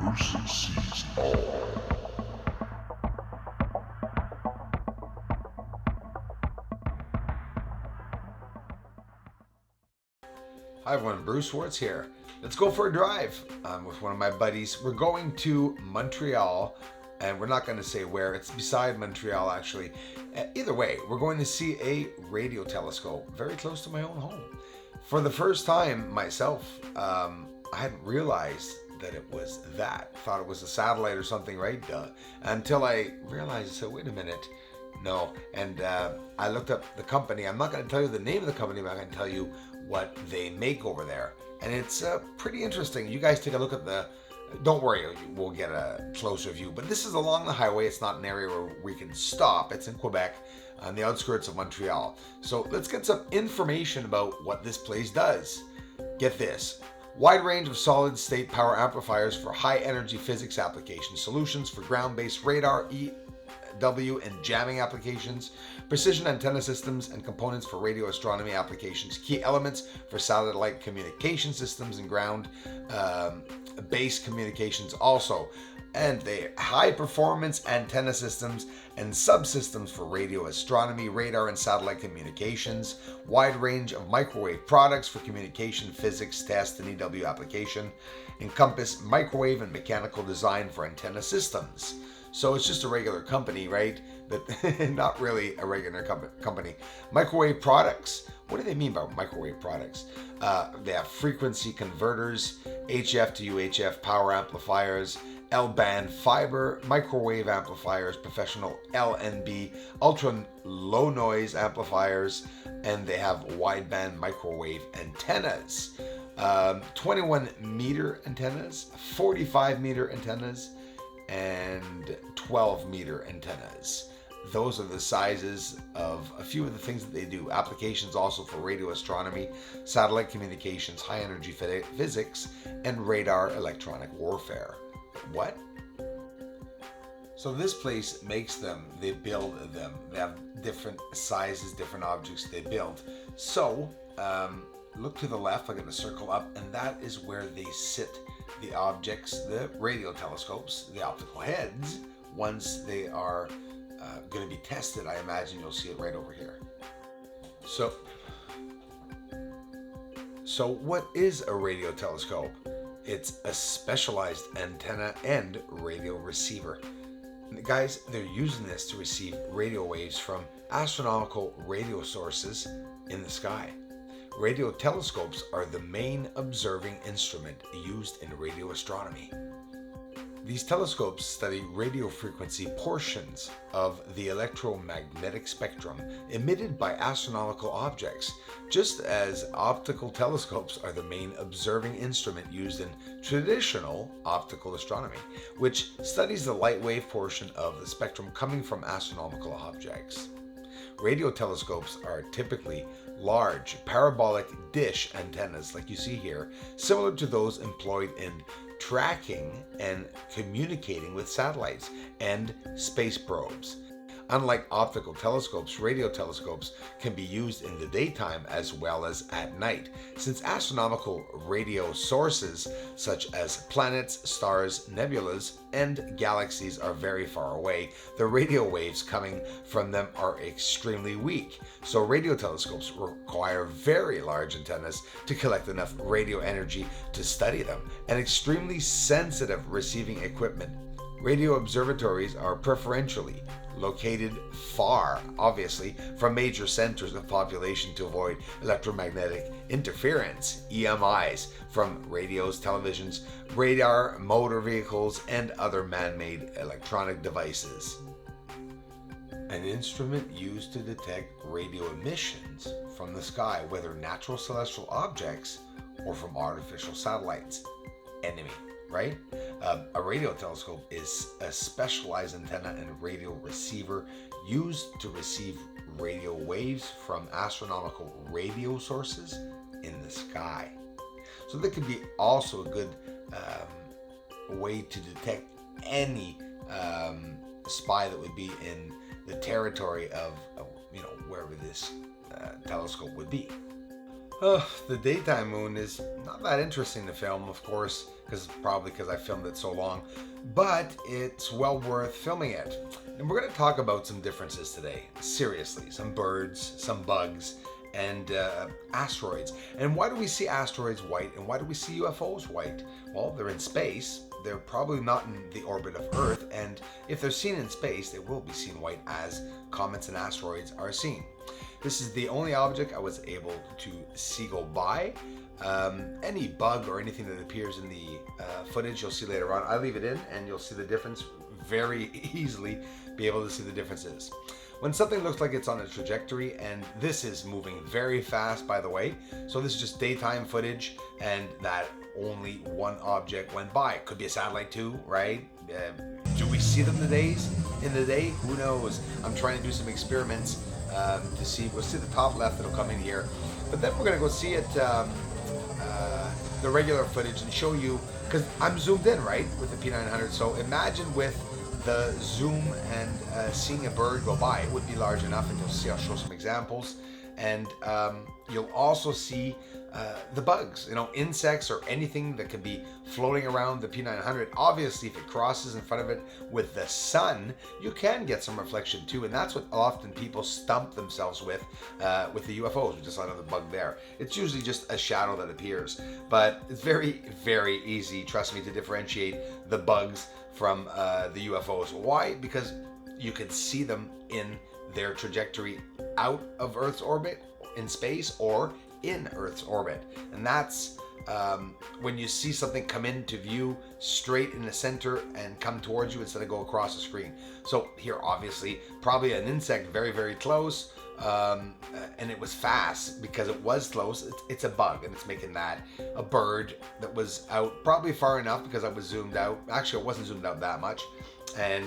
person sees all. Hi everyone, Bruce Schwartz here. Let's go for a drive with one of my buddies. We're going to Montreal, and we're not going to say where. It's beside Montreal, actually. Either way, we're going to see a radio telescope very close to my own home. For the first time myself, I hadn't realized that it was that. Thought it was a satellite or something, right? Until I realized, so wait a minute. No. And I looked up the company. I'm not going to tell you the name of the company, but I'm going to tell you what they make over there. And it's pretty interesting. You guys take a look at the... Don't worry, we'll get a closer view. But this is along the highway. It's not an area where we can stop. It's in Quebec, on the outskirts of Montreal. So let's get some information about what this place does. Get this. Wide range of solid-state power amplifiers for high-energy physics applications. Solutions for ground-based radar, EW, and jamming applications. Precision antenna systems and components for radio astronomy applications. Key elements for satellite communication systems and ground-based communications also. And the high-performance antenna systems and subsystems for radio astronomy, radar, and satellite communications. Wide range of microwave products for communication, physics, test, and EW application. Encompass microwave and mechanical design for antenna systems. So it's just a regular company, right? But not really a regular company. Microwave products. What do they mean by microwave products? They have frequency converters, HF to UHF power amplifiers, L-band fiber, microwave amplifiers, professional LNB, ultra low noise amplifiers, and they have wideband microwave antennas. 21 meter antennas, 45 meter antennas, and 12 meter antennas. Those are the sizes of a few of the things that they do. Applications also for radio astronomy, satellite communications, high energy physics, and radar electronic warfare. What? So this place makes them, they build them. They have different sizes, different objects they build. So look to the left, I'm going to circle up, and that is where they sit the objects, the radio telescopes, the optical heads. Once they are going to be tested, I imagine you'll see it right over here. So what is a radio telescope? It's a specialized antenna and radio receiver. Guys, they're using this to receive radio waves from astronomical radio sources in the sky. Radio telescopes are the main observing instrument used in radio astronomy. These telescopes study radio frequency portions of the electromagnetic spectrum emitted by astronomical objects, just as optical telescopes are the main observing instrument used in traditional optical astronomy, which studies the light wave portion of the spectrum coming from astronomical objects. Radio telescopes are typically large parabolic dish antennas like you see here, similar to those employed in tracking and communicating with satellites and space probes. Unlike optical telescopes, radio telescopes can be used in the daytime as well as at night. Since astronomical radio sources such as planets, stars, nebulas, and galaxies are very far away, the radio waves coming from them are extremely weak. So radio telescopes require very large antennas to collect enough radio energy to study them, and extremely sensitive receiving equipment. Radio observatories are preferentially located far, obviously, from major centers of population to avoid electromagnetic interference, EMIs, from radios, televisions, radar, motor vehicles, and other man-made electronic devices. An instrument used to detect radio emissions from the sky, whether natural celestial objects or from artificial satellites. Enemy. Right? A radio telescope is a specialized antenna and radio receiver used to receive radio waves from astronomical radio sources in the sky. So that could be also a good way to detect any spy that would be in the territory of wherever this telescope would be. The daytime moon is not that interesting to film, of course, probably because I filmed it so long, but it's well worth filming it. And we're going to talk about some differences today. Seriously, some birds, some bugs, and asteroids. And why do we see asteroids white, and why do we see UFOs white? Well, they're in space. They're probably not in the orbit of Earth, and if they're seen in space, they will be seen white as comets and asteroids are seen. This is the only object I was able to see go by. Any bug or anything that appears in the footage you'll see later on, I leave it in and you'll see the difference very easily, be able to see the differences. When something looks like it's on a trajectory, and this is moving very fast, by the way, so this is just daytime footage, and that only one object went by. It could be a satellite too, right? Do we see them in the day? Who knows? I'm trying to do some experiments to see. We'll see the top left that'll come in here, but then we're gonna go see it, the regular footage, and show you, because I'm zoomed in, right, with the P900. So imagine with the zoom and seeing a bird go by, it would be large enough, and you'll see, I'll show some examples, and you'll also see the bugs, insects or anything that could be floating around the P900. Obviously, if it crosses in front of it with the sun, you can get some reflection too, and that's what often people stump themselves with the UFOs, just another bug there. It's usually just a shadow that appears, but it's very, very easy, trust me, to differentiate the bugs from the UFOs. Why? Because you can see them in their trajectory out of Earth's orbit, in space, or in Earth's orbit. And that's when you see something come into view straight in the center and come towards you instead of go across the screen. So here, obviously, probably an insect very, very close, and it was fast because it was close. It's a bug, and it's making that. A bird that was out probably far enough because I was zoomed out. Actually, I wasn't zoomed out that much. And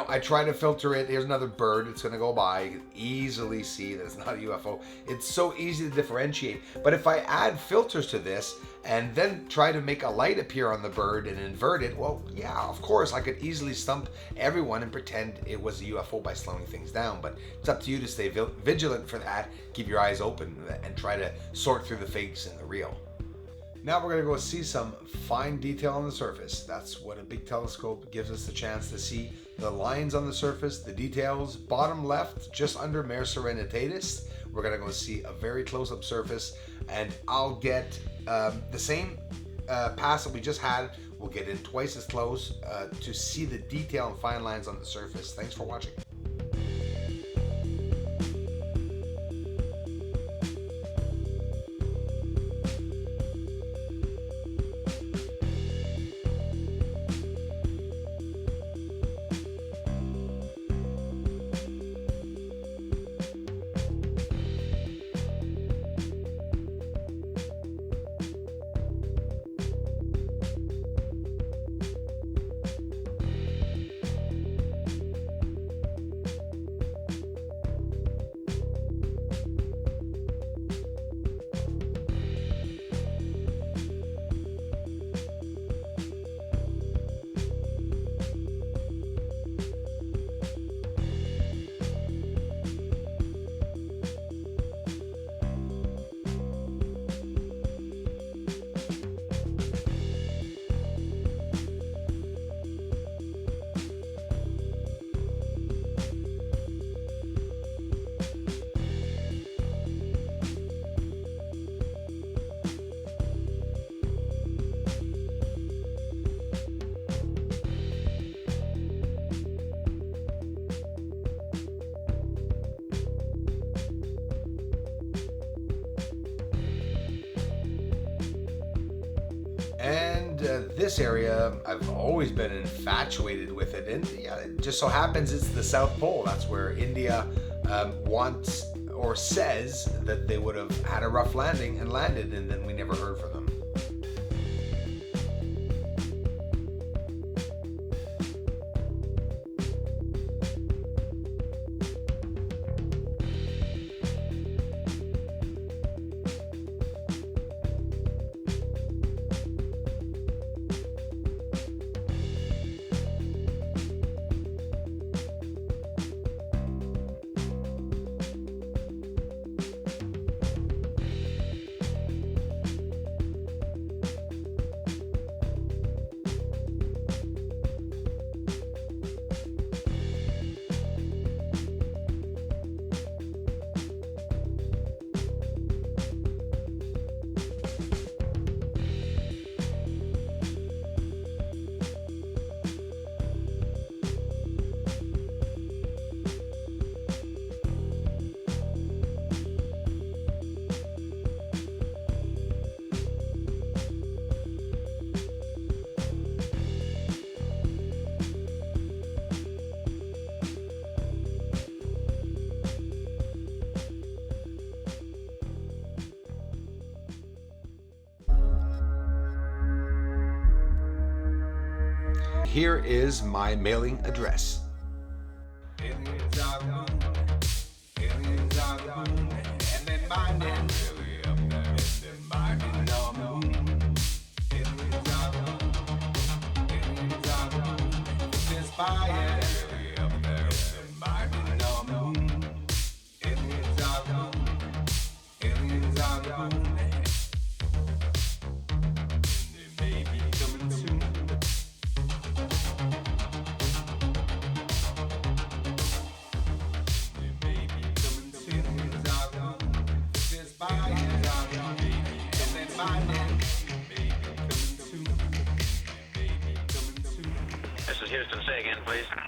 I try to filter it. Here's another bird. It's going to go by. You can easily see that it's not a UFO. It's so easy to differentiate. But if I add filters to this and then try to make a light appear on the bird and invert it, well, yeah, of course, I could easily stump everyone and pretend it was a UFO by slowing things down. But it's up to you to stay vigilant for that. Keep your eyes open and try to sort through the fakes and the real. Now we're going to go see some fine detail on the surface. That's what a big telescope gives us the chance to see. The lines on the surface, the details. Bottom left, just under Mare Serenatatis, we're going to go see a very close-up surface, and I'll get the same pass that we just had. We'll get in twice as close to see the detail and fine lines on the surface. Thanks for watching. And this area, I've always been infatuated with it. And yeah, it just so happens it's the South Pole. That's where India wants or says that they would have had a rough landing and landed, and then we never heard from them. here is my mailing address. This is Houston. Say again, please.